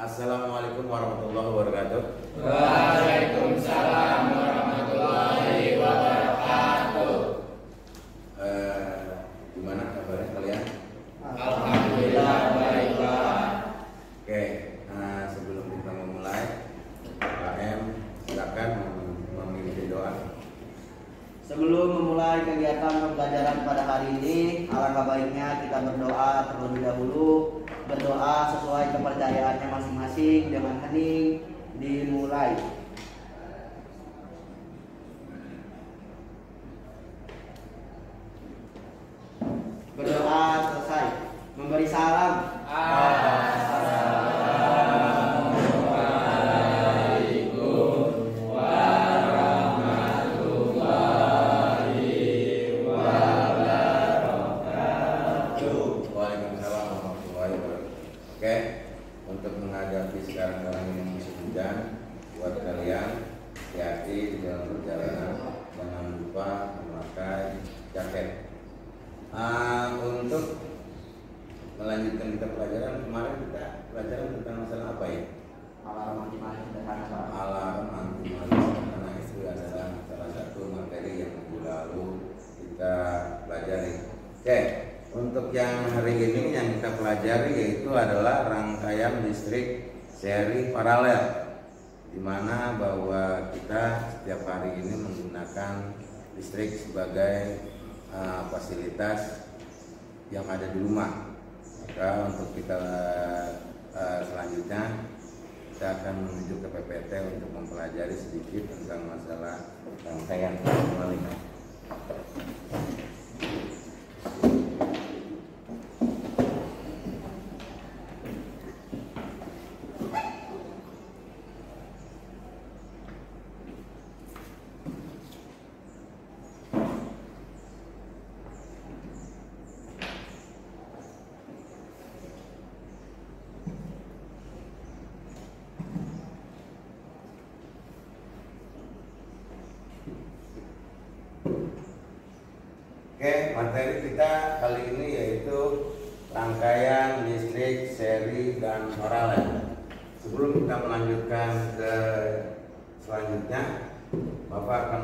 Assalamualaikum warahmatullahi wabarakatuh. Waalaikumsalam warahmatullahi wabarakatuh. Gimana kabarnya kalian? Alhamdulillah baik Pak. Oke, sebelum kita memulai, Pak M, silakan memimpin doa. Sebelum memulai kegiatan pembelajaran pada hari ini, alangkah baiknya kita berdoa terlebih dahulu. Berdoa sesuai kepercayaannya masing-masing dengan hening. Dimulai. Berdoa selesai. Memberi salam. Oke, untuk menghadapi sekarang ini musim hujan, buat kalian hati-hati di dalam perjalanan, jangan lupa memakai jaket. Untuk melanjutkan kita pelajaran kemarin, kita pelajaran tentang masalah apa ya? Alarm anti maling sederhana, Pak. Alarm anti maling karena itu adalah salah satu materi yang minggu lalu kita pelajari. Oke. Untuk yang hari ini yang kita pelajari yaitu adalah rangkaian listrik seri paralel, di mana bahwa kita setiap hari ini menggunakan listrik sebagai fasilitas yang ada di rumah. Maka untuk kita selanjutnya kita akan menuju ke PPT untuk mempelajari sedikit tentang masalah rangkaian paling. Oke, materi kita kali ini yaitu rangkaian listrik seri dan paralel. Sebelum kita melanjutkan ke selanjutnya, Bapak akan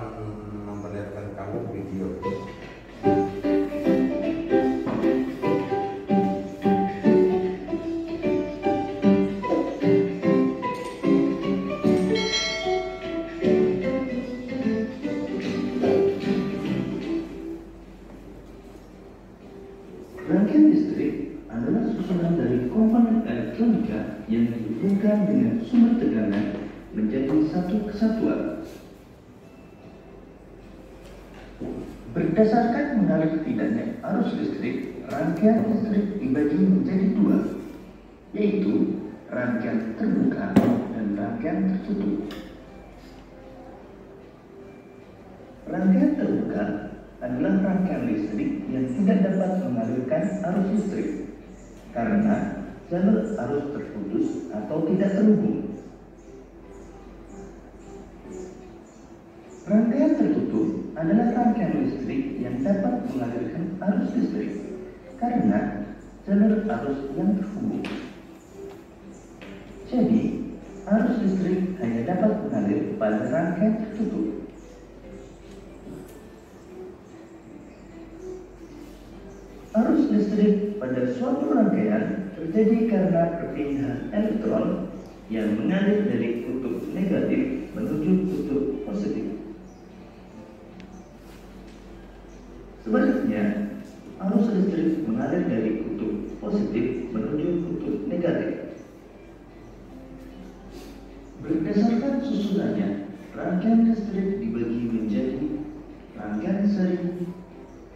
memperlihatkan kamu video. Rangkaian listrik adalah susunan dari komponen elektronika yang dihubungkan dengan sumber tegangan menjadi satu kesatuan. Berdasarkan mengalir tidaknya arus listrik, rangkaian listrik dibagi menjadi dua, yaitu rangkaian terbuka dan rangkaian tertutup. Rangkaian terbuka adalah rangkaian listrik yang tidak dapat mengalirkan arus listrik karena jalur arus terputus atau tidak terhubung. Rangkaian tertutup adalah rangkaian listrik yang dapat mengalirkan arus listrik karena jalur arus yang terhubung. Jadi, arus listrik hanya dapat mengalir pada rangkaian tertutup. Arus listrik pada suatu rangkaian terjadi karena perpindahan elektron yang mengalir dari kutub negatif menuju kutub positif. Sebaliknya, arus listrik mengalir dari kutub positif menuju kutub negatif. Berdasarkan susunannya, rangkaian listrik dibagi menjadi rangkaian seri,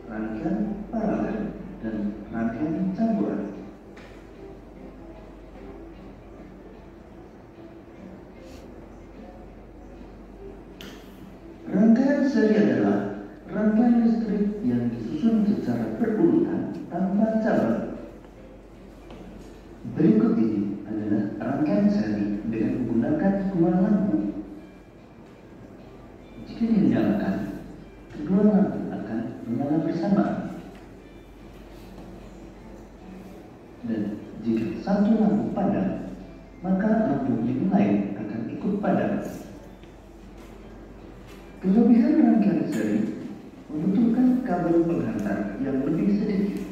rangkaian paralel, dan rangkaian campuran. Rangkaian seri adalah rangkaian listrik yang disusun secara berurutan tanpa cabang. Berikut ini adalah rangkaian seri dengan menggunakan dua lampu. Jika dinyalakan, kedua lampu akan menyala bersamaan. Dan jika satu lampu padam, maka lampu yang lain akan ikut padam. Kelebihan rangkaian seri membutuhkan kabel penghantar yang lebih sedikit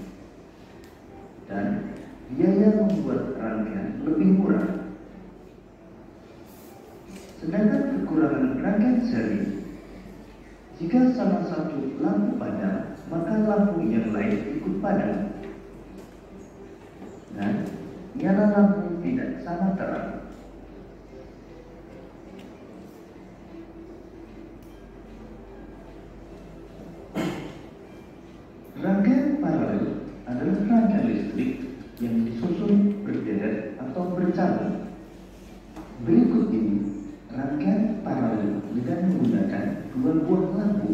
dan biaya membuat rangkaian lebih murah. Sedangkan kekurangan rangkaian seri, jika salah satu lampu padam, maka lampu yang lain ikut padam dan nyala lampu tidak sama terang. Rangkaian paralel adalah rangkaian listrik yang disusun berderet atau bercabang. Berikut ini rangkaian paralel dengan menggunakan dua buah lampu.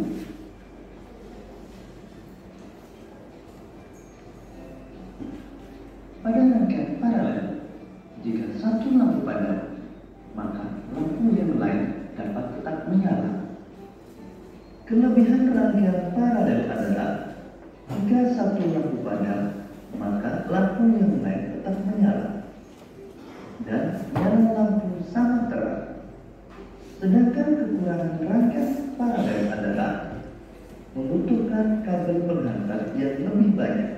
Pada rangkaian paralel, jika satu lampu padam, maka lampu yang lain dapat tetap menyala. Kelebihan rangkaian paralel adalah jika satu lampu padam, maka lampu yang lain tetap menyala dan nyala lampu sama terang. Sedangkan kekurangan rangkaian paralel adalah membutuhkan kabel penghantar yang lebih banyak,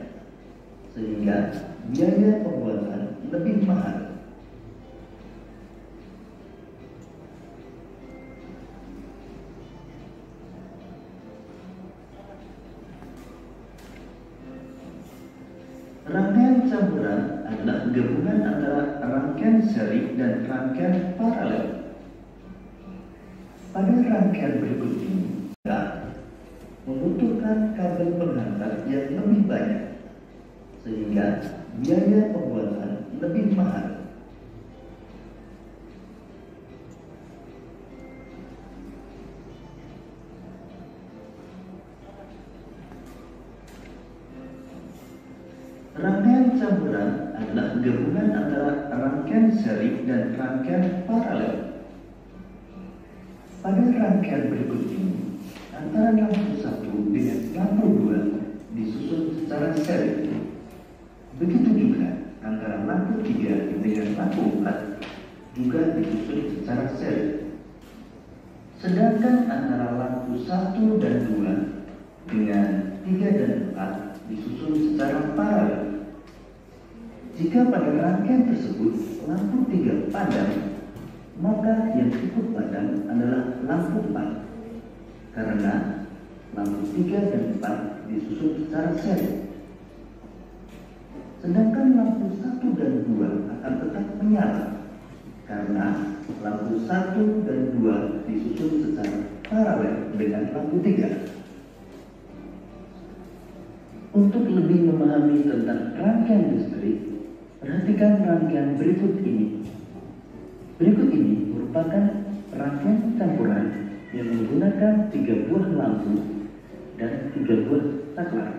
sehingga biaya pembuatan lebih mahal. Rangkaian campuran adalah gabungan antara rangkaian seri dan rangkaian paralel. Pada rangkaian berikut ini, membutuhkan kabel penghantar yang lebih banyak, sehingga biaya pembuatan lebih mahal. Rangkaian campuran adalah gabungan antara rangkaian seri dan rangkaian paralel. Pada rangkaian berikut ini, antara lampu 1 dengan lampu 2 disusun secara seri. Begitu juga antara lampu 3 dengan lampu 4 juga disusun secara seri. Sedangkan antara lampu 1 dan 2 dengan 3 dan 4 disusun secara paralel. Jika pada rangkaian tersebut lampu 3 padam, maka yang ikut padam adalah lampu 4 karena lampu 3 dan 4 disusun secara seri. Sedangkan lampu 1 dan 2 akan tetap menyala karena lampu 1 dan 2 disusun secara paralel dengan lampu 3. Untuk lebih memahami tentang rangkaian listrik, perhatikan rangkaian berikut ini. Berikut ini merupakan rangkaian campuran yang menggunakan 3 buah lampu dan 3 buah saklar.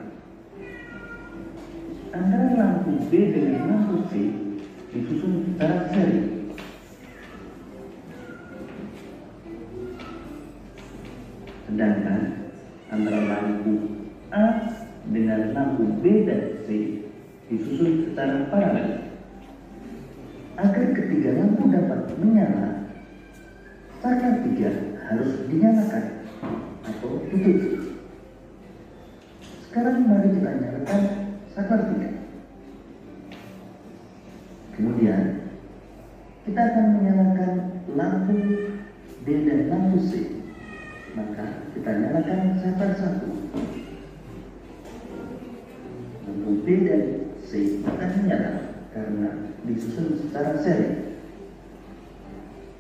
Antara lampu B dengan lampu C disusun secara seri. Sedangkan antara lampu A dengan lampu B dan C disusun secara paralel. Agar ketiga lampu dapat menyala, saklar 3 harus dinyalakan atau tutup. Sekarang mari kita nyalakan saklar 3. Kemudian kita akan menyalakan lampu B dan lampu C. Maka kita nyalakan saklar 1. Lampu B dan C akan menyala karena disusun secara seri.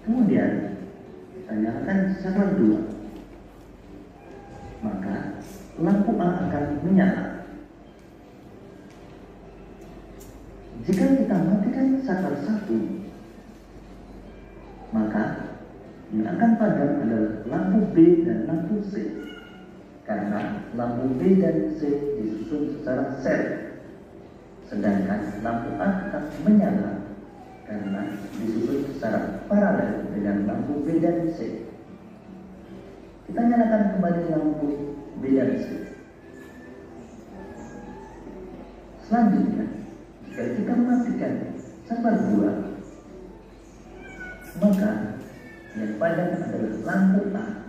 Kemudian kita nyalakan saklar 2. Maka lampu A akan menyala. Jika kita matikan saklar 1, maka yang akan padam adalah lampu B dan lampu C karena lampu B dan C disusun secara seri. Sedangkan lampu A tetap menyala karena disusun secara paralel dengan lampu B dan C. Kita nyalakan kembali lampu B dan C. Selanjutnya, jika kita matikan saklar 2, padam adalah lampu A,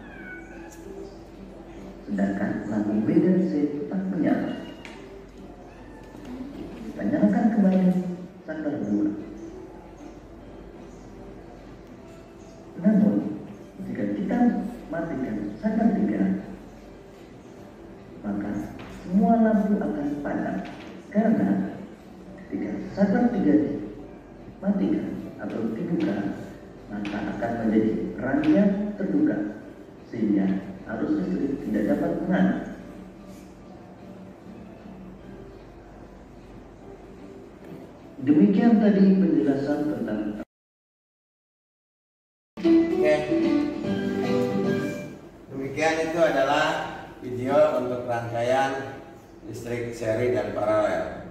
sedangkan lampu B dan C tetap menyala. Kita nyalakan kembali saklar 2. Namun, jika kita matikan saklar 3, maka semua lampu akan padam, karena ketika saklar 3 dimatikan atau dibuka, maka akan menjadi rangkaian terbuka, sehingga arus listrik tidak dapat mengalir. Demikian tadi penjelasan tentang. Oke. Demikian itu adalah video untuk rangkaian listrik seri dan paralel.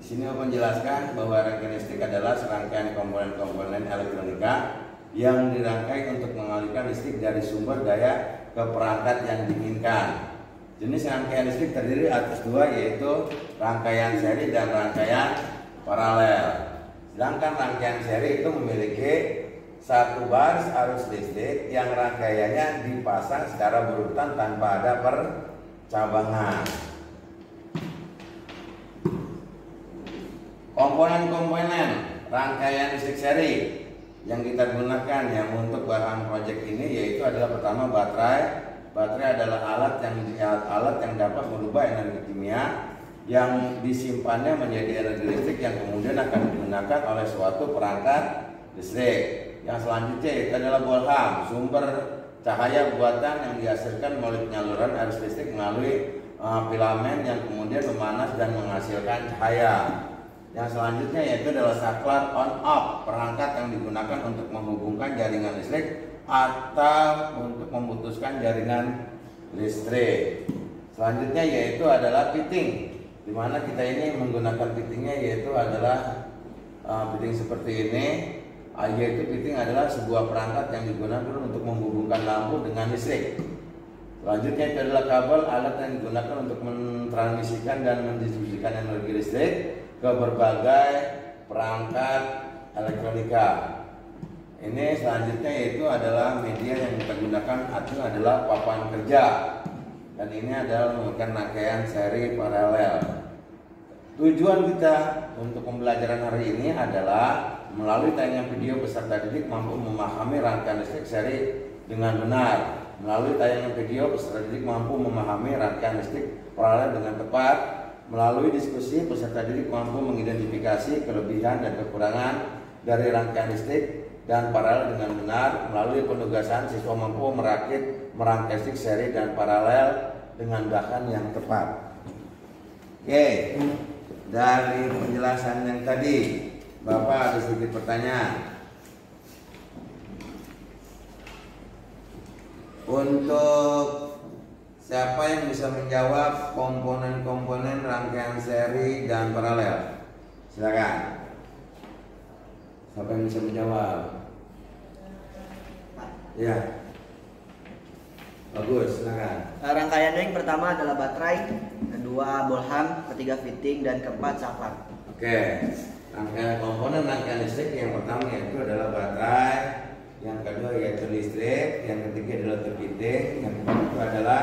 Di sini menjelaskan bahwa rangkaian listrik adalah serangkaian komponen-komponen elektronika yang dirangkai untuk mengalirkan listrik dari sumber daya ke perangkat yang diinginkan. Jenis rangkaian listrik terdiri atas dua, yaitu rangkaian seri dan rangkaian paralel. Sedangkan rangkaian seri itu memiliki satu baris arus listrik yang rangkaiannya dipasang secara berurutan tanpa ada percabangan. Komponen-komponen rangkaian listrik seri yang kita gunakan yang untuk bahan proyek ini yaitu adalah pertama baterai. Baterai adalah alat yang dapat merubah energi kimia yang disimpannya menjadi energi listrik yang kemudian akan digunakan oleh suatu perangkat listrik. Yang selanjutnya itu adalah bohlam, sumber cahaya buatan yang dihasilkan melalui penyaluran arus listrik melalui filamen yang kemudian memanas dan menghasilkan cahaya. Yang selanjutnya yaitu adalah saklar on-off, perangkat yang digunakan untuk menghubungkan jaringan listrik atau untuk memutuskan jaringan listrik. Selanjutnya yaitu adalah fitting, di mana kita ini menggunakan fittingnya yaitu adalah fitting seperti ini. Yaitu fitting adalah sebuah perangkat yang digunakan untuk menghubungkan lampu dengan listrik. Selanjutnya itu adalah kabel, alat yang digunakan untuk mentransmisikan dan mendistribusikan energi listrik ke berbagai perangkat elektronika. Ini selanjutnya yaitu adalah media yang kita gunakan adalah papan kerja, dan ini adalah menggunakan rangkaian seri paralel. Tujuan kita untuk pembelajaran hari ini adalah melalui tayangan video peserta didik mampu memahami rangkaian listrik seri dengan benar. Melalui tayangan video peserta didik mampu memahami rangkaian listrik paralel dengan tepat. Melalui diskusi peserta didik mampu mengidentifikasi kelebihan dan kekurangan dari rangkaian listrik dan paralel dengan benar. Melalui penugasan siswa mampu merangkai listrik seri dan paralel dengan bahan yang tepat. Oke, dari penjelasan yang tadi Bapak ada sedikit pertanyaan. Untuk siapa yang bisa menjawab komponen-komponen rangkaian seri dan paralel? Silakan. Siapa yang bisa menjawab? Ya. Bagus, silakan. Rangkaiannya yang pertama adalah baterai, kedua bohlam, ketiga fitting, dan keempat saklar. Oke. Rangkaian komponen rangkaian listrik yang pertama yaitu adalah baterai, yang kedua yaitu listrik, yang ketiga adalah fitting, yang keempat itu adalah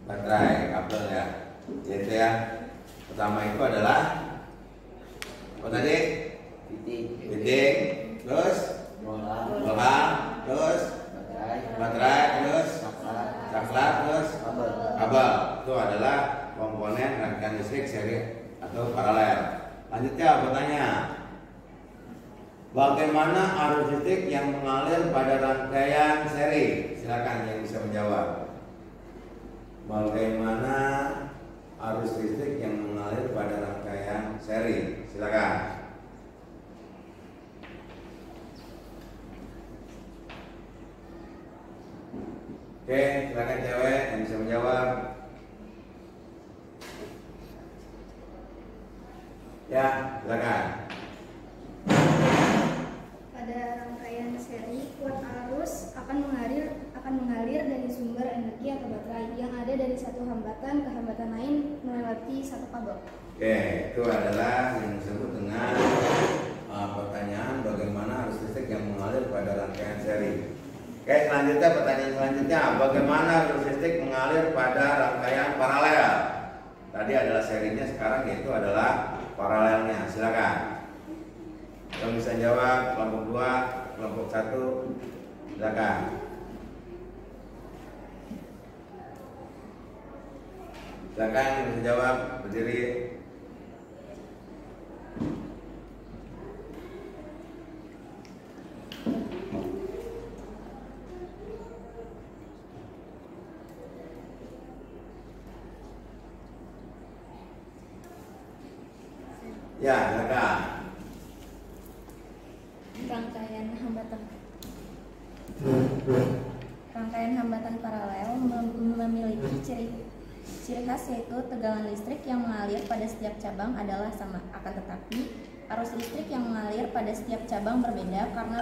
baterai kabel ya. Yaitu ya. Pertama itu adalah apa tadi? Fitting, terus bohlam, terus baterai, terus saklar, terus kabel. Itu adalah komponen rangkaian listrik seri atau paralel. Lanjutnya bertanya, bagaimana arus listrik yang mengalir pada rangkaian seri? Silakan yang bisa menjawab. Bagaimana arus listrik yang mengalir pada rangkaian seri? Silakan. Oke, silakan cewek yang bisa menjawab. Ya, silakan. Pada rangkaian seri, kuat arus akan mengalir dari sumber energi atau baterai yang ada dari satu hambatan ke hambatan lain melewati satu kabel. Oke, itu adalah yang disebut dengan pertanyaan bagaimana arus listrik yang mengalir pada rangkaian seri. Oke, selanjutnya pertanyaan selanjutnya, bagaimana arus listrik mengalir pada rangkaian paralel? Tadi adalah serinya, sekarang yaitu adalah paralelnya. Silakan. Yang bisa jawab kelompok 2, kelompok 1, silakan. Silakan yang bisa jawab berdiri. Ya, silakan. Rangkaian hambatan paralel memiliki ciri khas, yaitu tegangan listrik yang mengalir pada setiap cabang adalah sama. Akan tetapi, arus listrik yang mengalir pada setiap cabang berbeda karena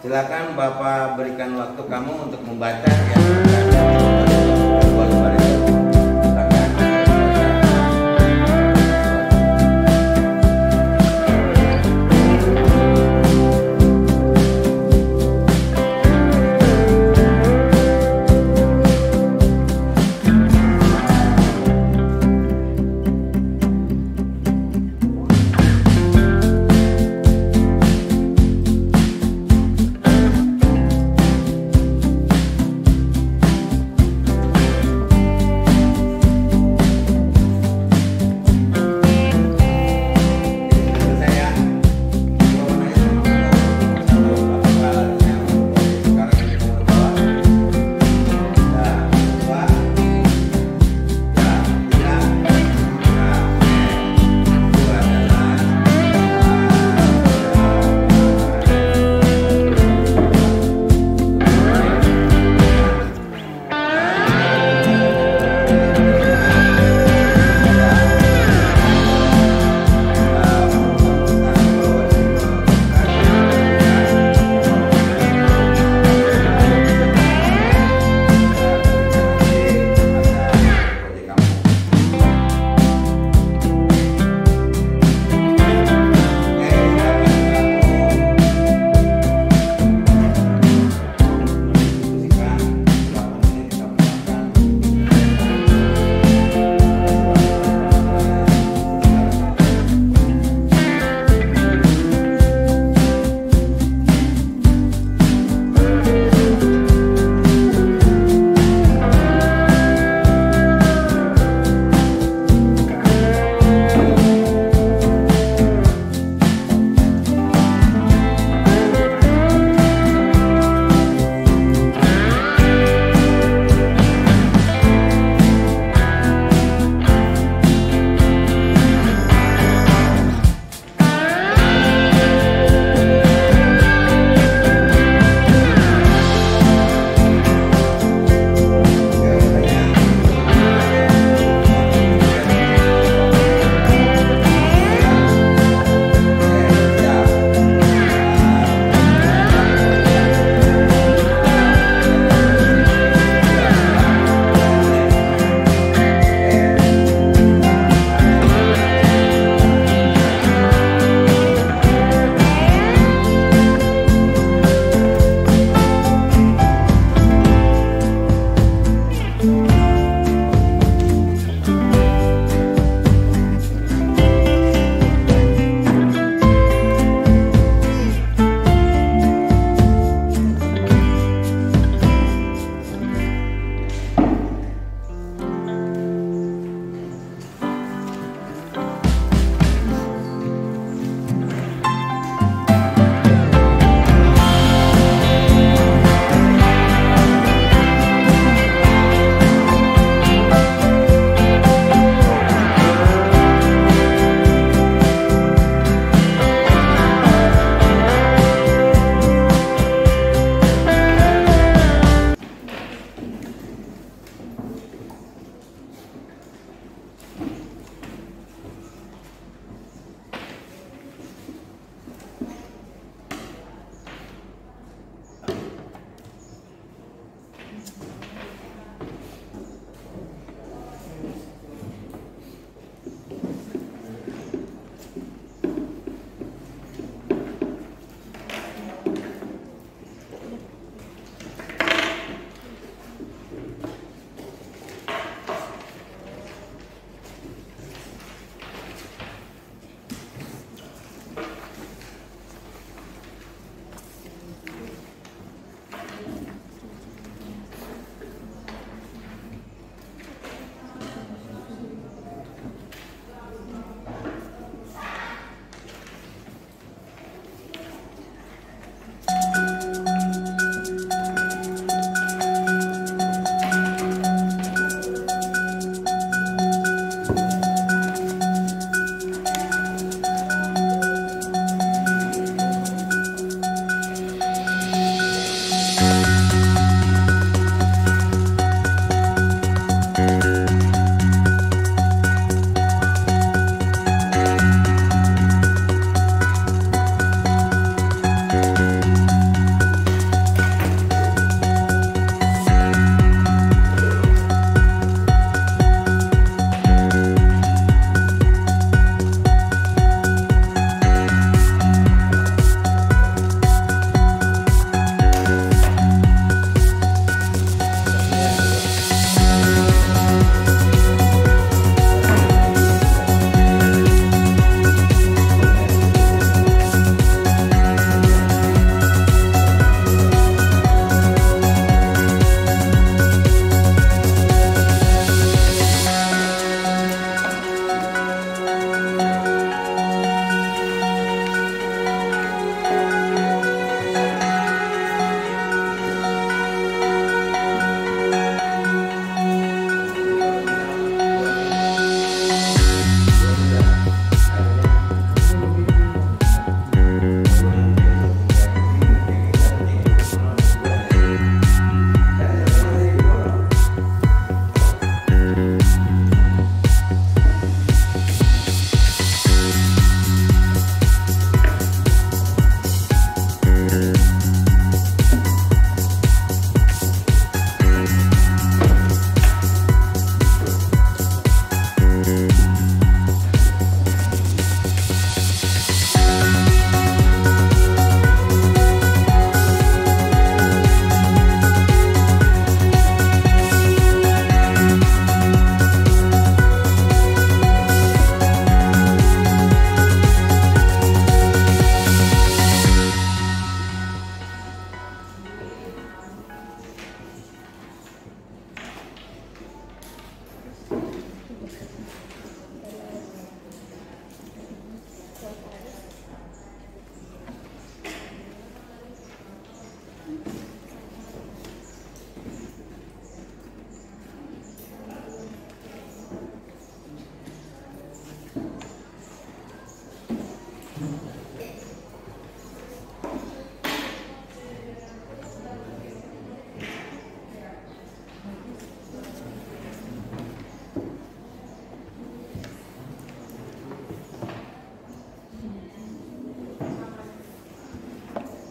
Silakan Bapak berikan waktu kamu untuk membaca ya.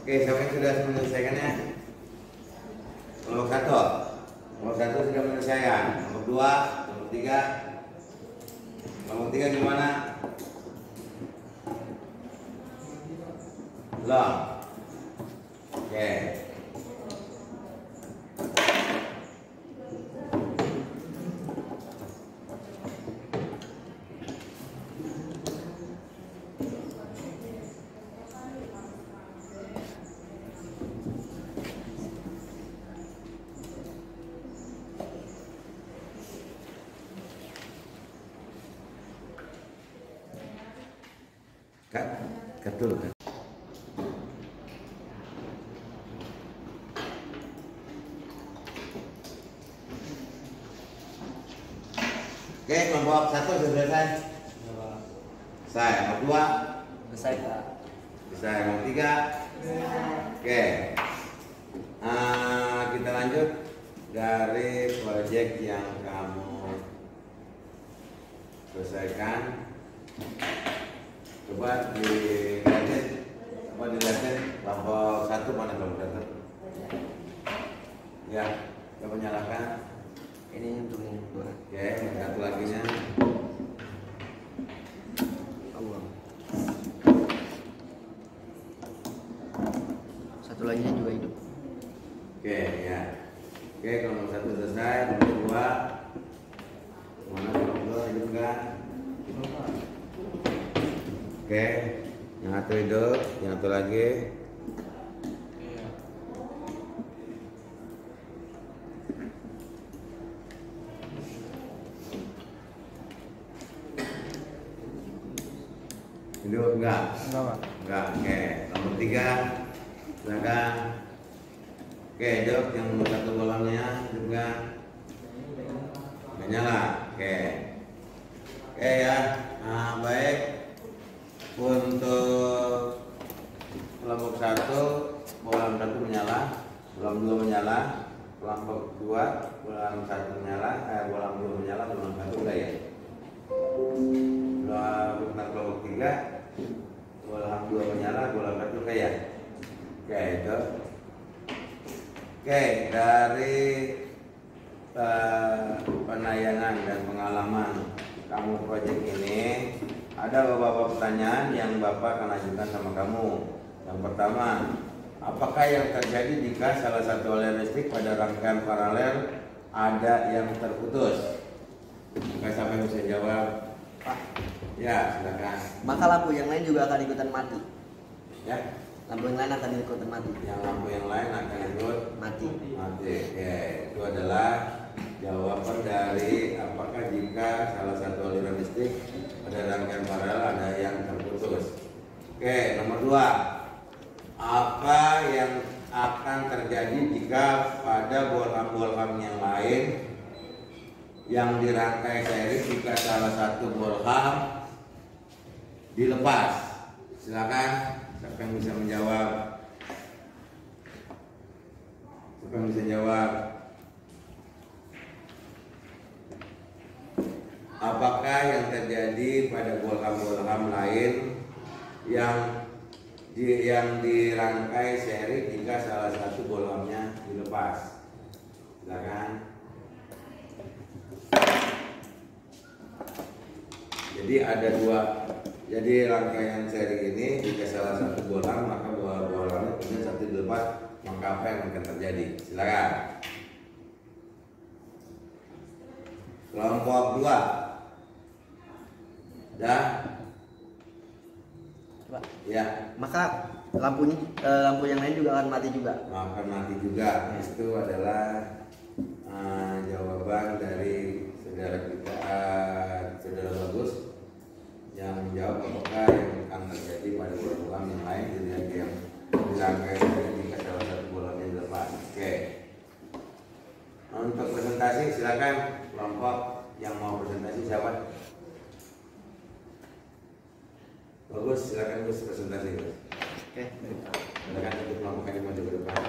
Oke, sampai sudah menyelesaikannya. Kelompok 1. Kelompok 1 sudah menyelesaikan. Kelompok 2, kelompok 3. Kelompok 3 gimana? Belum. Oke. Cut dulu kan. Oke, kelompok 1 sudah selesai. Selesai. Kelompok 2 Selesai, Pak. selesai. Kelompok 3. Oke. Kita lanjut dari proyek yang kamu selesaikan. Coba dilihatin, kelompok 1 mana kelompok 1? Ya, coba nyalakan. Ini untuk yang kedua. Oke, yang satu lagi nya. Satu lagi juga hidup. Oke, ya. Oke, kelompok 1 selesai. Kelompok 2 mana kelompok 2 hidup kan? Oke, yang satu hidup, yang satu lagi. Hidup enggak? Enggak. Oke, kelompok 3 silakan. Oke, hidup yang nomor 1 kolomnya juga nyala. Oke. Oke ya. Baik. Untuk kelompok 1 bolam 1 menyala, bolam 2 menyala, kelompok 2 bolam 1 menyala, bolam 2 menyala, bolam 1 udah ya. Untuk kelompok 3 bolam 2 menyala, bolam 1 udah ya. Oke, itu. Oke, dari penayangan dan pengalaman kamu proyek ini ada beberapa pertanyaan yang Bapak akan ajukan sama kamu. Yang pertama, apakah yang terjadi jika salah satu aliran listrik pada rangkaian paralel ada yang terputus? Maka siapa yang bisa jawab? Pak, Ya, silakan. maka lampu yang lain juga akan ikutan mati. Ya, Lampu yang lain akan ikutan mati. yang lampu yang lain akan ikut Mati. mati. Oke, itu adalah jawaban dari apakah jika salah satu aliran listrik pada rangkaian paralel ada yang terputus. Oke, nomor 2. Apa yang akan terjadi jika pada bolham-bolham yang lain yang dirangkai seri jika salah satu bolham dilepas? Silakan, siapa yang bisa menjawab? Siapa yang bisa jawab? Apakah yang terjadi pada bolham-bolham lain yang dirangkai seri jika salah satu bolhamnya dilepas? Silakan. Jadi ada 2. Jadi rangkaian seri ini jika salah satu bolham maka bolhamnya kemudian satu dilepas, maka apa yang akan terjadi? Silakan. Kelompok 2. Dah. Coba. Ya, Maka lampu yang lain juga akan mati juga. akan mati juga. Itu adalah jawaban dari saudara kita, saudara Bagus, yang menjawab apakah yang akan terjadi pada bolam yang lain yang dirangkai jika salah satu bolamnya dilepas. Oke. Untuk presentasi silakan kelompok yang mau presentasi siapa? Bagus, silakan Gus presentasi Gus. Oke. Silakan untuk kelompok yang maju ke depan.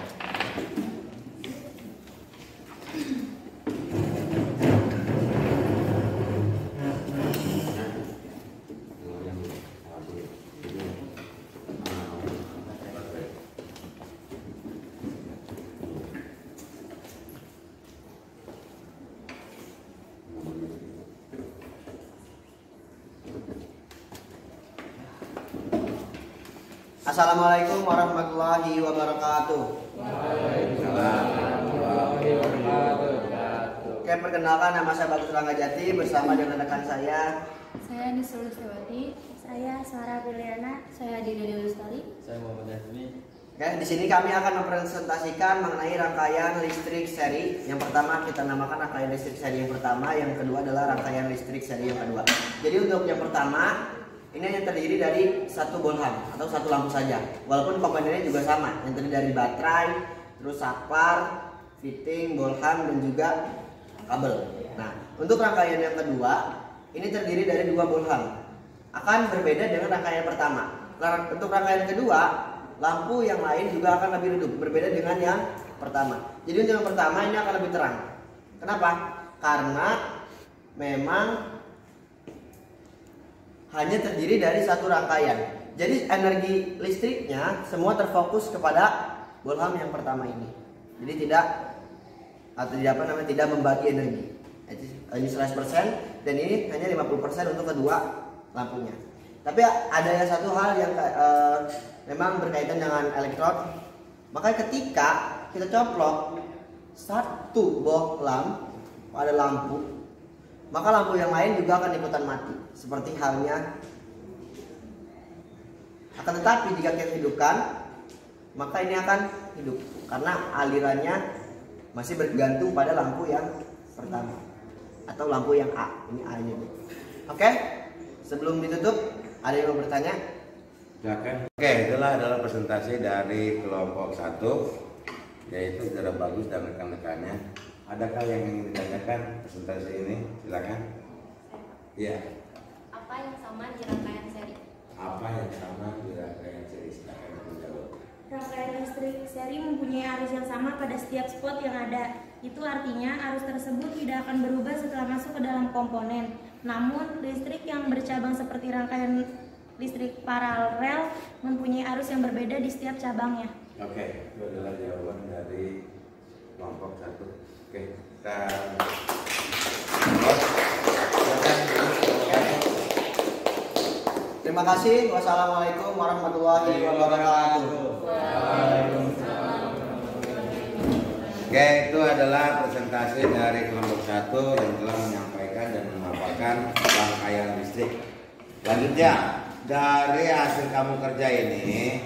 Assalamualaikum warahmatullahi wabarakatuh. Oke, perkenalkan nama saya Bagus Ranggajati bersama dengan rekan saya. Saya Nisrul Sewati. Saya Sarah Piliana. Saya Dida Dewi Lestari. Saya Muhammad Yazmi. Oke, di sini kami akan mempresentasikan mengenai rangkaian listrik seri. Yang pertama kita namakan rangkaian listrik seri yang pertama, yang kedua adalah rangkaian listrik seri yang kedua. Jadi untuk yang pertama, ini hanya terdiri dari satu bolham atau satu lampu saja. Walaupun komponennya juga sama, yang terdiri dari baterai, terus saklar, fitting, bolham, dan juga kabel. Nah, untuk rangkaian yang kedua, ini terdiri dari dua bolham. Akan berbeda dengan rangkaian pertama. Untuk rangkaian kedua, lampu yang lain juga akan lebih redup, berbeda dengan yang pertama. Jadi untuk yang pertama ini akan lebih terang. Kenapa? Karena memang hanya terdiri dari satu rangkaian. Jadi energi listriknya semua terfokus kepada bolham yang pertama ini. Jadi tidak membagi energi. Ini 100% dan ini hanya 50% untuk kedua lampunya. Tapi ada satu hal yang memang berkaitan dengan elektrod. Maka ketika kita coplok satu bohlam pada lampu, maka lampu yang lain juga akan ikutan mati. Seperti halnya. Akan tetapi jika kita hidupkan, maka ini akan hidup karena alirannya masih bergantung pada lampu yang pertama atau lampu yang A. Ini A nya. Oke? Sebelum ditutup, ada yang mau bertanya? Silakan. Oke, itulah adalah presentasi dari kelompok 1, yaitu Saudara Bagus dan rekan-rekannya. Adakah yang ingin ditanyakan presentasi ini? Silakan. Iya. Apa yang sama di rangkaian seri? Apa yang sama di rangkaian seri? Silakan menjawab. Rangkaian listrik seri mempunyai arus yang sama pada setiap spot yang ada. Itu artinya arus tersebut tidak akan berubah setelah masuk ke dalam komponen. Namun listrik yang bercabang seperti rangkaian listrik paralel mempunyai arus yang berbeda di setiap cabangnya. Oke, itu adalah jawaban dari kelompok 1. Oke, kita Terima kasih. Wassalamualaikum warahmatullahi wabarakatuh. Oke, itu adalah presentasi dari kelompok 1 yang telah menyampaikan dan memaparkan rangkaian listrik. Selanjutnya, dari hasil kamu kerja ini,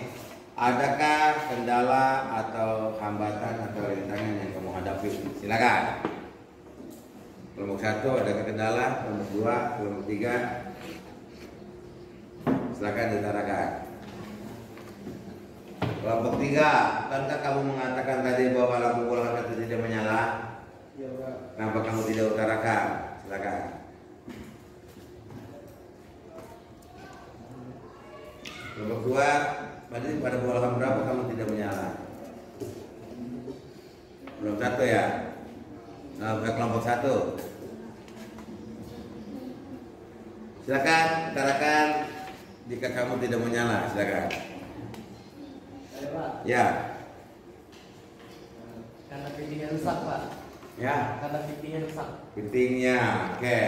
adakah kendala atau hambatan atau rintangan yang kamu hadapi? Silakan. Kelompok 1 adakah kendala? Kelompok 2, kelompok 3. Silakan diutarakan. Kelompok 3, bukankah kamu mengatakan tadi bahwa lampu bolham itu tidak menyala? Iya, Pak. Kenapa kamu tidak utarakan? Silakan. Kelompok 2, pada bolham berapa kamu tidak menyala? Belum 1 ya? Nah, kelompok 1. Silakan utarakan jika kamu tidak menyala. Silakan. Pak. Ya. Karena fittingnya rusak, Pak. Ya. Karena fittingnya rusak. Fittingnya, oke.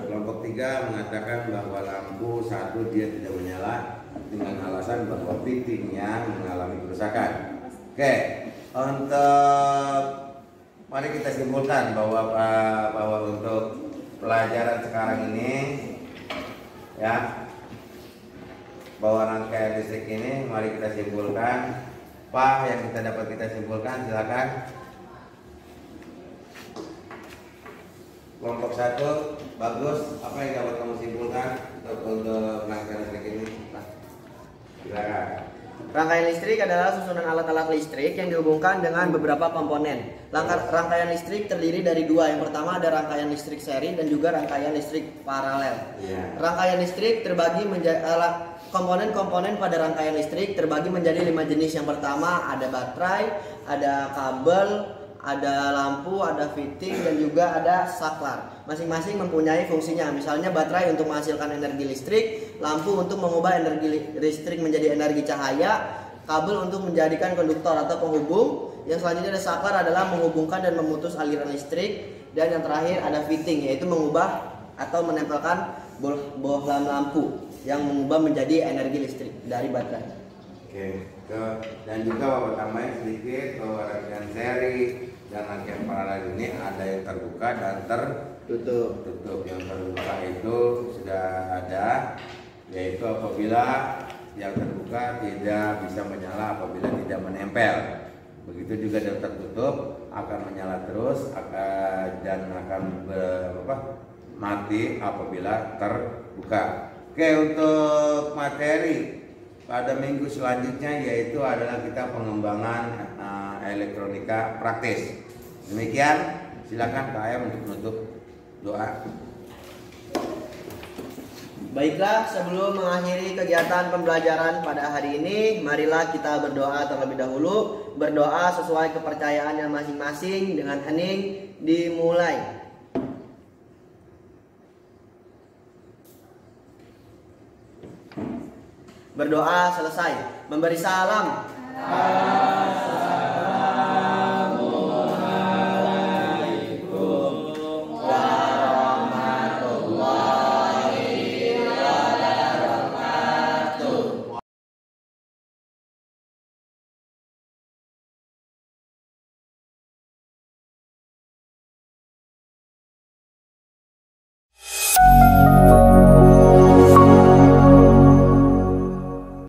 Kelompok 3 mengatakan bahwa lampu 1 dia tidak menyala dengan alasan bahwa fittingnya mengalami kerusakan. Oke, untuk mari kita simpulkan bahwa untuk pelajaran sekarang ini, ya, bahwa rangkaian listrik ini, mari kita simpulkan. Apa yang dapat kita simpulkan? Silakan. Kelompok 1, Bagus. Apa yang dapat kamu simpulkan untuk rangkaian listrik ini? Silakan. Rangkaian listrik adalah susunan alat-alat listrik yang dihubungkan dengan beberapa komponen. Rangkaian listrik terdiri dari dua. Yang pertama ada rangkaian listrik seri dan juga rangkaian listrik paralel. Ya. Rangkaian listrik terbagi menjadi komponen-komponen pada rangkaian listrik terbagi menjadi 5 jenis. Yang pertama ada baterai, ada kabel, ada lampu, ada fitting, dan juga ada saklar. Masing-masing mempunyai fungsinya. Misalnya baterai untuk menghasilkan energi listrik, lampu untuk mengubah energi listrik menjadi energi cahaya, kabel untuk menjadikan konduktor atau penghubung. Yang selanjutnya ada saklar adalah menghubungkan dan memutus aliran listrik, dan yang terakhir ada fitting, yaitu mengubah atau menempelkan bohlam lampu. yang mengubah menjadi energi listrik dari baterai. Oke, dan juga Bapak tambahin sedikit bahwa rangkaian seri dan rangkaian paralel ini ada yang terbuka dan tertutup. Yang terbuka itu sudah ada, yaitu apabila yang terbuka tidak bisa menyala apabila tidak menempel. Begitu juga yang tertutup akan menyala terus dan akan mati apabila terbuka. Oke, untuk materi pada minggu selanjutnya yaitu adalah kita pengembangan elektronika praktis. Demikian, silakan Kak Ayam untuk menutup doa. Baiklah, sebelum mengakhiri kegiatan pembelajaran pada hari ini, marilah kita berdoa terlebih dahulu. Berdoa sesuai kepercayaannya masing-masing dengan hening dimulai. Berdoa selesai. Memberi salam. Assalamualaikum warahmatullahi wabarakatuh.